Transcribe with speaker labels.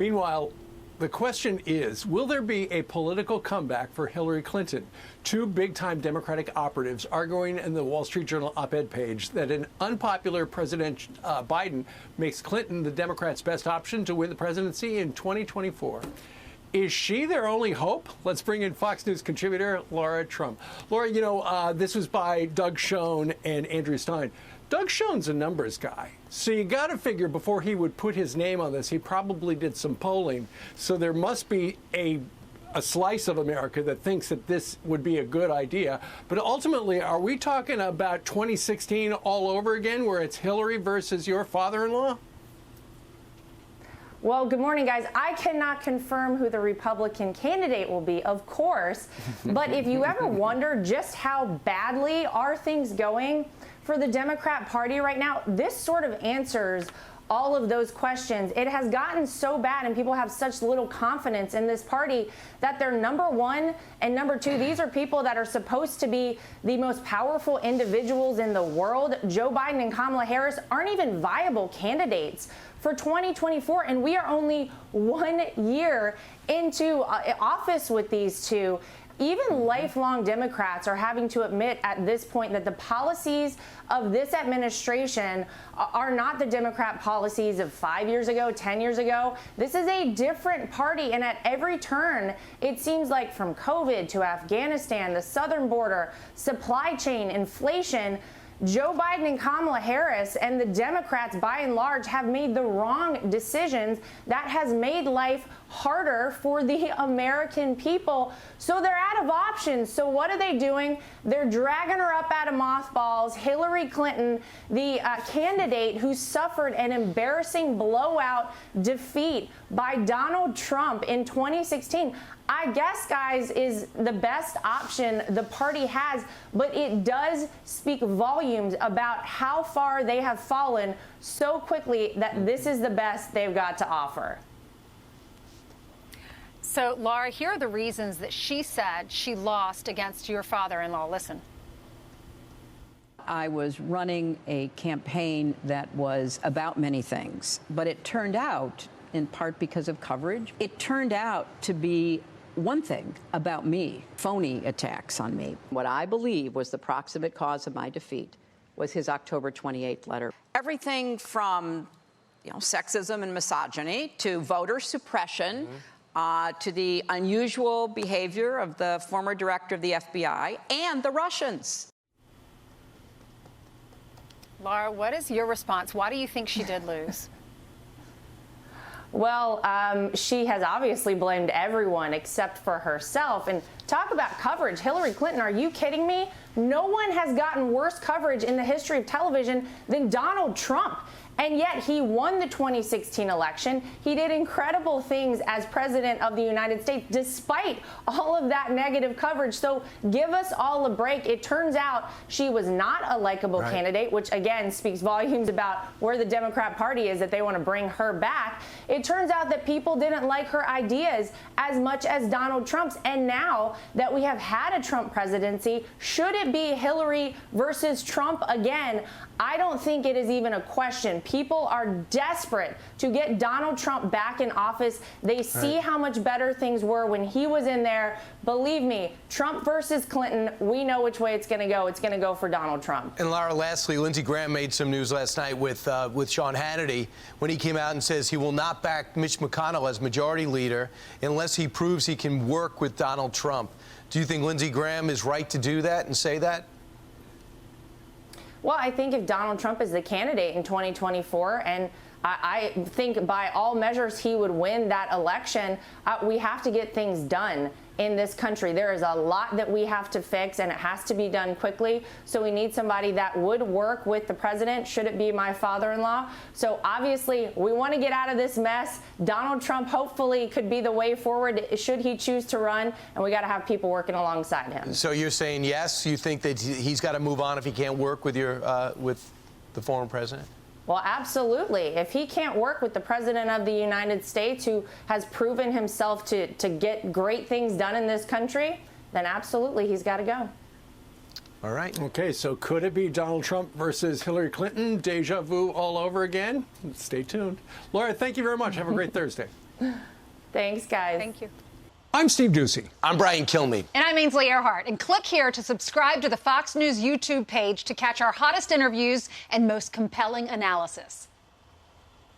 Speaker 1: Meanwhile, the question is, will there be a political comeback for Hillary Clinton? Two big-time Democratic operatives arguing in the Wall Street Journal op-ed page that an unpopular President Biden makes Clinton the Democrats' best option to win the presidency in 2024. Is she their only hope? Let's bring in Fox News contributor Lara Trump. Lara, this was by Doug Schoen and Andrew Stein. Doug Schoen's a numbers guy, so you got to figure before he would put his name on this, he probably did some polling. So there must be a slice of America that thinks that this would be a good idea. But ultimately, are we talking about 2016 all over again, where it's Hillary versus your father-in-law?
Speaker 2: Well, good morning, guys. I cannot confirm who the Republican candidate will be, of course. But if you ever wonder just how badly are things going for the Democrat Party right now, this sort of answers all of those questions. It has gotten so bad and people have such little confidence in this party that they're number one and number two. These are people that are supposed to be the most powerful individuals in the world. Joe Biden and Kamala Harris aren't even viable candidates for 2024, and we are only 1 year into office with these two. Even lifelong Democrats are having to admit at this point that the policies of this administration are not the Democrat policies of 5 years ago, 10 years ago. This is a different party, and at every turn, it seems like from COVID to Afghanistan, the southern border, supply chain, inflation, Joe Biden and Kamala Harris and the Democrats, by and large, have made the wrong decisions. That has made life harder for the American people. So they're out of options. So what are they doing? They're dragging her up out of mothballs. Hillary Clinton, the candidate who suffered an embarrassing blowout defeat by Donald Trump in 2016. I guess, guys, is the best option the party has, but it does speak volumes about how far they have fallen so quickly that this is the best they've got to offer.
Speaker 3: So, Lara, here are the reasons that she said she lost against your father-in-law. Listen.
Speaker 4: I was running a campaign that was about many things, but it turned out, in part because of coverage, it turned out to be one thing about me, phony attacks on me. What I believe was the proximate cause of my defeat was his October 28th letter. Everything from, sexism and misogyny to voter suppression, to the unusual behavior of the former director of the FBI and the Russians.
Speaker 3: Lara, what is your response? Why do you think she did lose?
Speaker 2: Well, she has obviously blamed everyone except for herself. And talk about coverage. Hillary Clinton, are you kidding me? No one has gotten worse coverage in the history of television than Donald Trump. And yet he won the 2016 election. He did incredible things as president of the United States, despite all of that negative coverage. So give us all a break. It turns out she was not a likable candidate, which again speaks volumes about where the Democrat Party is, that they want to bring her back. It turns out that people didn't like her ideas as much as Donald Trump's. And now that we have had a Trump presidency, should it be Hillary versus Trump again? I don't think it is even a question. People are desperate to get Donald Trump back in office. They see how much better things were when he was in there. Believe me, Trump versus Clinton, we know which way it's going to go. It's going to go for Donald Trump.
Speaker 5: And Lara, lastly, Lindsey Graham made some news last night with Sean Hannity when he came out and says he will not back Mitch McConnell as majority leader unless he proves he can work with Donald Trump. Do you think Lindsey Graham is right to do that and say that?
Speaker 2: Well, I think if Donald Trump is the candidate in 2024, and I think by all measures he would win that election, we have to get things done in this country. There is a lot that we have to fix, and it has to be done quickly. So we need somebody that would work with the president, should it be my father-in-law. So obviously, we want to get out of this mess. Donald Trump hopefully could be the way forward should he choose to run, and we got to have people working alongside him.
Speaker 5: So you're saying yes? You think that he's got to move on if he can't work with with the former president?
Speaker 2: Well, absolutely. If he can't work with the president of the United States, who has proven himself to get great things done in this country, then absolutely he's got to go.
Speaker 5: All right.
Speaker 1: Okay, so could it be Donald Trump versus Hillary Clinton? Deja vu all over again? Stay tuned. Lara, thank you very much. Have a great Thursday.
Speaker 2: Thanks, guys.
Speaker 3: Thank you.
Speaker 1: I'm Steve Ducey.
Speaker 5: I'm Brian Kilmeade.
Speaker 3: And I'm Ainsley Earhart. And click here to subscribe to the Fox News YouTube page to catch our hottest interviews and most compelling analysis.